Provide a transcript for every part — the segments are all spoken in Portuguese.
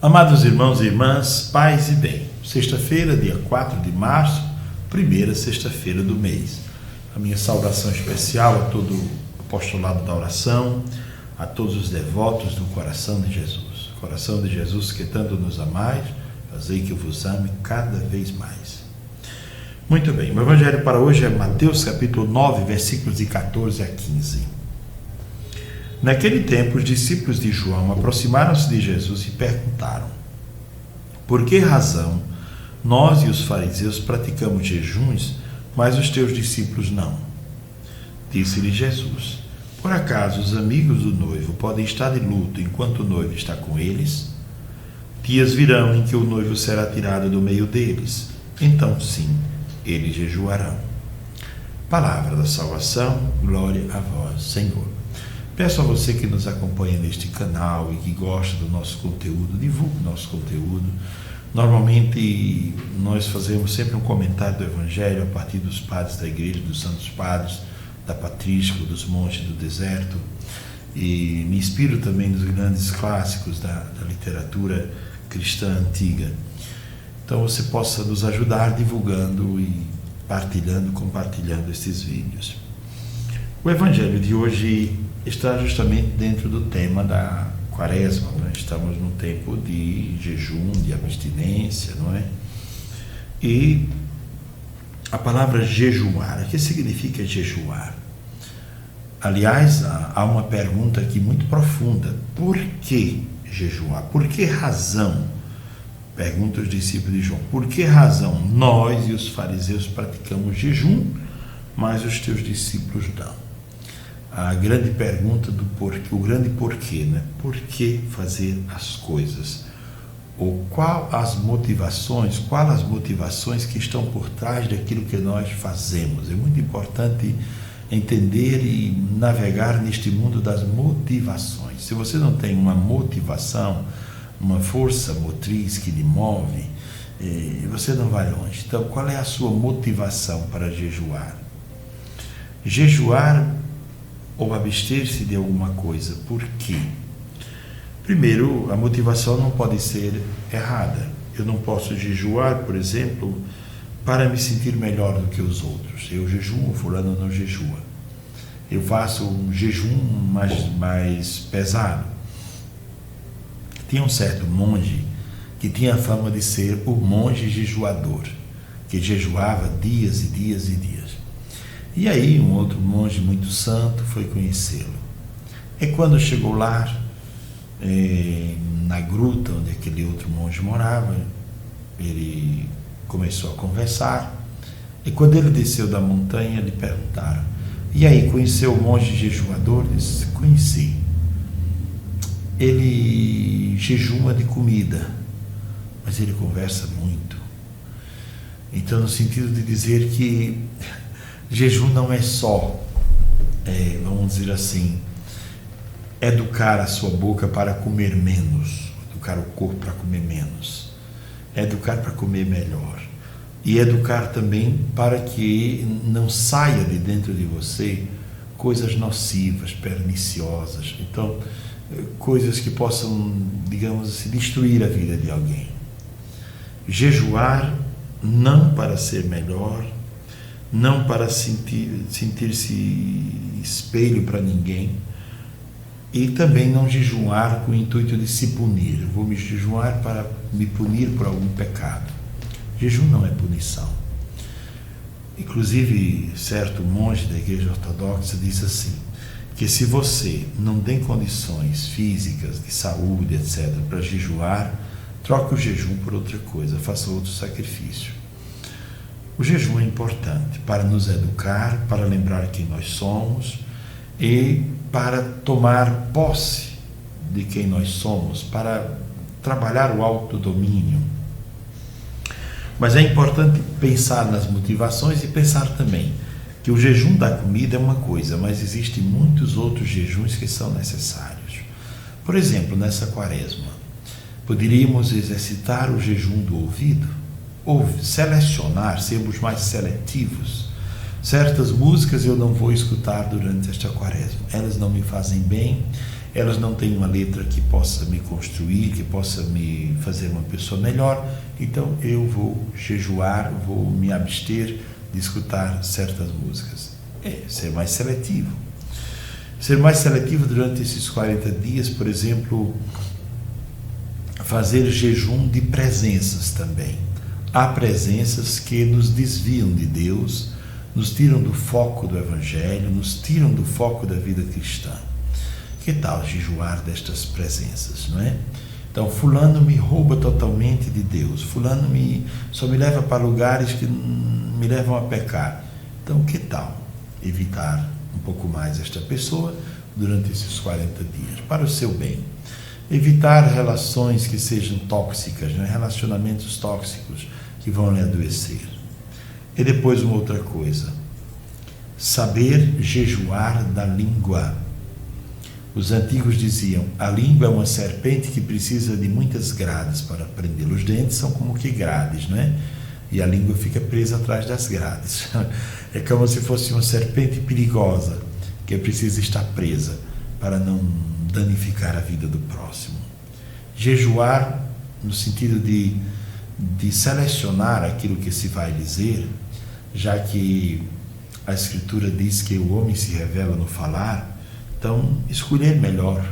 Amados irmãos e irmãs, paz e bem. Sexta-feira, dia 4 de março, primeira sexta-feira do mês. A minha saudação especial a todo o apostolado da oração, a todos os devotos do coração de Jesus. Coração de Jesus que tanto nos amais, fazei que eu vos ame cada vez mais. Muito bem, o evangelho para hoje é Mateus capítulo 9, versículos de 14 a 15. Naquele tempo, os discípulos de João aproximaram-se de Jesus e perguntaram: por que razão nós e os fariseus praticamos jejuns, mas os teus discípulos não? Disse-lhe Jesus: por acaso os amigos do noivo podem estar de luto enquanto o noivo está com eles? Dias virão em que o noivo será tirado do meio deles. Então, sim, eles jejuarão. Palavra da salvação, glória a vós, Senhor. Peço a você que nos acompanha neste canal e que gosta do nosso conteúdo, divulgue o nosso conteúdo. Normalmente nós fazemos sempre um comentário do Evangelho a partir dos padres da igreja, dos santos padres, da patrística, dos monges do deserto. E me inspiro também nos grandes clássicos da literatura cristã antiga. Então você possa nos ajudar divulgando e compartilhando estes vídeos. O Evangelho de hoje está justamente dentro do tema da quaresma. Nós estamos num tempo de jejum, de abstinência, não é? E a palavra jejuar, o que significa jejuar? Aliás, há uma pergunta aqui muito profunda: por que jejuar? Por que razão? Pergunta os discípulos de João: por que razão nós e os fariseus praticamos jejum, mas os teus discípulos não? A grande pergunta do porquê, o grande porquê, né? Por que fazer as coisas? Ou quais as motivações que estão por trás daquilo que nós fazemos? É muito importante entender e navegar neste mundo das motivações. Se você não tem uma motivação, uma força motriz que lhe move, você não vai longe. Então, qual é a sua motivação para jejuar? Jejuar ou abster-se de alguma coisa. Por quê? Primeiro, a motivação não pode ser errada. Eu não posso jejuar, por exemplo, para me sentir melhor do que os outros. Eu jejuo, fulano não jejua. Eu faço um jejum mais pesado. Tinha um certo monge que tinha a fama de ser o monge jejuador, que jejuava dias e dias e dias. E aí um outro monge muito santo foi conhecê-lo. E quando chegou lá, na gruta onde aquele outro monge morava, ele começou a conversar. E quando ele desceu da montanha, lhe perguntaram: e aí, conheceu o monge jejuador? Ele disse: conheci. Ele jejuma de comida, mas ele conversa muito. Então, no sentido de dizer que jejum não é só, vamos dizer assim, educar a sua boca para comer menos, educar o corpo para comer menos, educar para comer melhor, e educar também para que não saia de dentro de você coisas nocivas, perniciosas, então coisas que possam, digamos assim, destruir a vida de alguém. Jejuar não para ser melhor, não para sentir-se espelho para ninguém, e também não jejuar com o intuito de se punir. Eu vou me jejuar para me punir por algum pecado. Jejum não é punição. Inclusive, certo monge da igreja ortodoxa diz assim, que se você não tem condições físicas, de saúde, etc., para jejuar, troque o jejum por outra coisa, faça outro sacrifício. O jejum é importante para nos educar, para lembrar quem nós somos e para tomar posse de quem nós somos, para trabalhar o autodomínio. Mas é importante pensar nas motivações e pensar também que o jejum da comida é uma coisa, mas existem muitos outros jejuns que são necessários. Por exemplo, nessa quaresma, poderíamos exercitar o jejum do ouvido, ou selecionar, sermos mais seletivos. Certas músicas eu não vou escutar durante esta quaresma, elas não me fazem bem, elas não têm uma letra que possa me construir, que possa me fazer uma pessoa melhor, então eu vou jejuar, vou me abster de escutar certas músicas. Ser mais seletivo. Ser mais seletivo durante esses 40 dias, por exemplo, fazer jejum de presenças também. Há presenças que nos desviam de Deus, nos tiram do foco do Evangelho, nos tiram do foco da vida cristã. Que tal jejuar destas presenças, não é? Então, fulano me rouba totalmente de Deus, fulano só me leva para lugares que me levam a pecar. Então, que tal evitar um pouco mais esta pessoa durante esses 40 dias, para o seu bem? Evitar relações que sejam tóxicas, né? Relacionamentos tóxicos que vão lhe adoecer. E depois uma outra coisa, saber jejuar da língua. Os antigos diziam, a língua é uma serpente que precisa de muitas grades para prendê-la. Os dentes são como que grades, não é? E a língua fica presa atrás das grades. É como se fosse uma serpente perigosa que precisa estar presa para não danificar a vida do próximo. Jejuar no sentido de selecionar aquilo que se vai dizer, já que a Escritura diz que o homem se revela no falar. Então, escolher melhor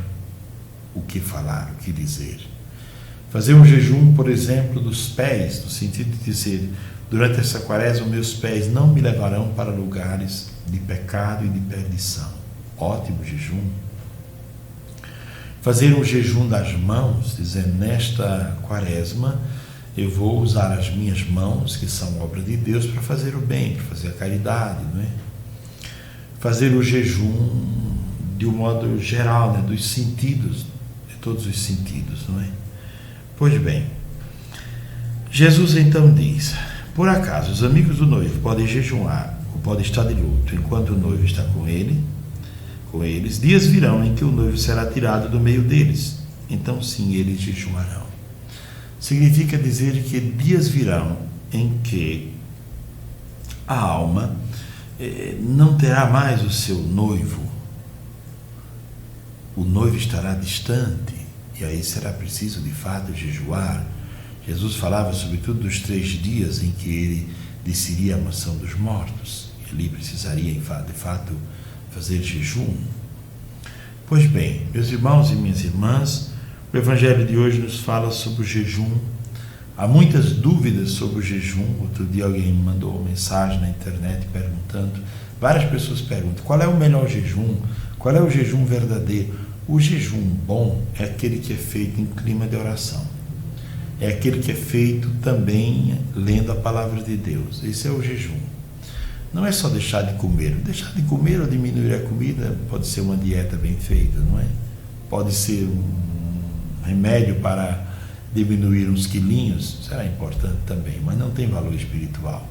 o que falar, o que dizer. Fazer um jejum, por exemplo, dos pés, no sentido de dizer, durante essa quaresma, meus pés não me levarão para lugares de pecado e de perdição. Ótimo jejum. Fazer um jejum das mãos, dizendo, nesta quaresma, eu vou usar as minhas mãos, que são obra de Deus, para fazer o bem, para fazer a caridade, não é? Fazer o jejum de um modo geral, né, dos sentidos, de todos os sentidos, não é? Pois bem, Jesus então diz, por acaso os amigos do noivo podem jejuar ou podem estar de luto enquanto o noivo está com eles, dias virão em que o noivo será tirado do meio deles, então sim eles jejuarão. Significa dizer que dias virão em que a alma não terá mais o seu noivo. O noivo estará distante e aí será preciso de fato jejuar. Jesus falava sobretudo dos 3 dias em que ele desceria à mansão dos mortos. Ali precisaria de fato fazer jejum. Pois bem, meus irmãos e minhas irmãs, o Evangelho de hoje nos fala sobre o jejum. Há muitas dúvidas sobre o jejum. Outro dia alguém me mandou uma mensagem na internet perguntando, várias pessoas perguntam, qual é o melhor jejum? Qual é o jejum verdadeiro? O jejum bom é aquele que é feito em clima de oração. É aquele que é feito também lendo a palavra de Deus. Esse é o jejum. Não é só deixar de comer. Deixar de comer ou diminuir a comida pode ser uma dieta bem feita, não é? Pode ser um remédio para diminuir uns quilinhos, será importante também, mas não tem valor espiritual.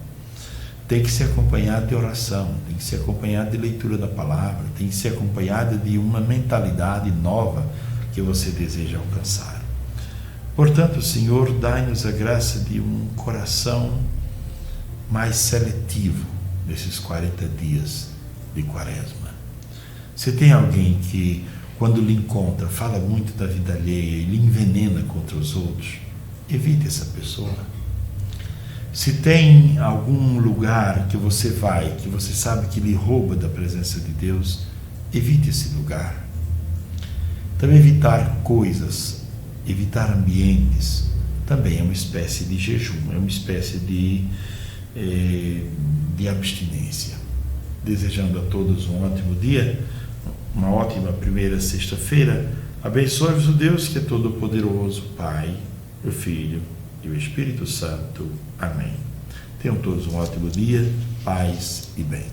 Tem que ser acompanhado de oração, tem que ser acompanhado de leitura da palavra, tem que ser acompanhado de uma mentalidade nova que você deseja alcançar. Portanto, Senhor, dai-nos a graça de um coração mais seletivo nesses 40 dias de quaresma. Se tem alguém que, quando lhe encontra, fala muito da vida alheia e lhe envenena contra os outros, evite essa pessoa. Se tem algum lugar que você vai, que você sabe que lhe rouba da presença de Deus, evite esse lugar. Também evitar coisas, evitar ambientes, também é uma espécie de jejum, é uma espécie de abstinência. Desejando a todos um ótimo dia, uma ótima primeira sexta-feira, abençoe-vos o Deus que é todo-poderoso, Pai, o Filho e o Espírito Santo. Amém. Tenham todos um ótimo dia, paz e bem.